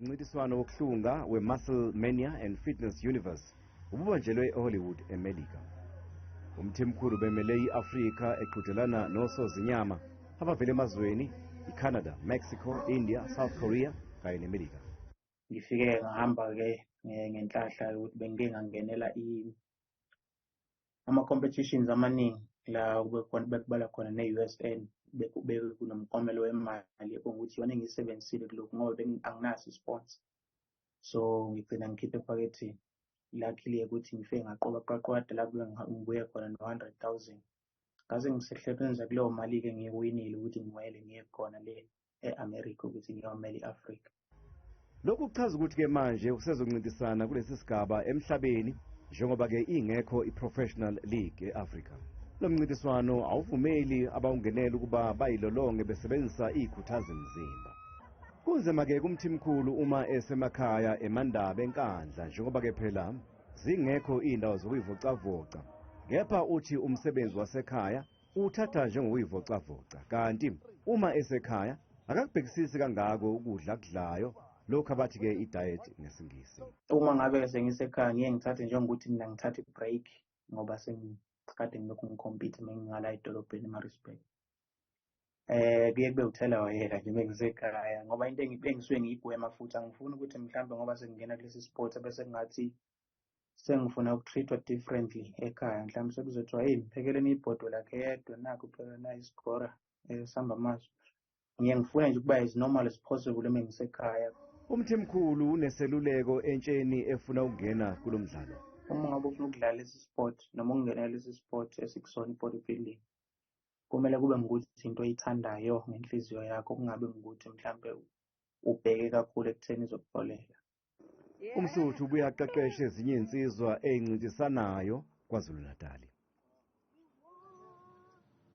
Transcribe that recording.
Umncintiswano wokuhlunga we-Muscle Mania and Fitness Universe ububanjelwe eHollywood, eMelika. Umthimkhulu bemele i-Afrika eqhudelana noSozinyama abavela emazweni iCanada, Mexico, India, South Korea kanye neMelika. Ngifike ngahamba ke ngenhlahla ukuthi bengike ngangenela ama-competitions amaningi la bekubala khona ne-USN kunomklomelo wemali ukuthi yona engiyisebenzisile kulokhu ngoba anginaso i-sponsor. So ngigcina ngikhiphe ephaketheni. Luckily ukuthi ngifike ngaqoba qaqwada la ngibuye khona no-100,000. Ngaze ngisehlebenza kuleyo mali-ke ngiyiwinile ukuthi ngimele ngiye khona le e-America ukuthi ngiyomela i-Afrika. Lokhu kuchaza ukuthi-ke manje usezoncintisana kulesi sigaba emhlabeni njengoba-ke ingekho i-Professional League e-Afrika. Lo mncintiswano awuvumeli abawungenela ukuba bayilolonge besebenzisa izikhuthazi mzimba. Kunzima-ke kumthimkhulu uma esemakhaya eMandaba eNkandla njengoba-ke phela zingekho indawo zokuyivocavoca. Kepha uthi umsebenzi wasekhaya uthatha njengokuyivocavoca, kanti uma esekhaya akakubhekisisi kangako ukudla akudlayo, lokhu abathi-ke i-diet ngesingisi. Uma ngabe sengisekhaya ngiye ngithathe njengokuthi mina ngithathe i-break ngoba kade ngilokhu ngikhompitha ngingala edolobheni eMaritzburg. Kuye kube uthelawayeka nje mengisekhaya ngoba into engisuke ngiyigwema futhi angifuni ukuthi mhlambe ngoba sengingena kulesi sport bese ngathi sengifuna ukutreatwa differently ekhaya. Mhlawumbe sekuzothiwa hey mphekeleni ibhodo lakhe yedwa nakho phela na iskora samba amazwi. Ngifuna nje ukuba as normal as possible uma ngisekhaya. Umthimkhulu uneseluleko entsheni efuna ukungena kulo mdlalo. Uma ngabe ufuna ukudlala lesi sport noma ukungena lesi sport esikusona bodybuilding, kumele kube ngukuthi into oyithandayo ngenhliziyo yakho, kungabe ngukuthi mhlambe ubheke kakhulu ekutheni izokuholela. Umsuthu ubuye aqeqeshe ezinye insizwa ezincintisanayo KwaZulu-Natal.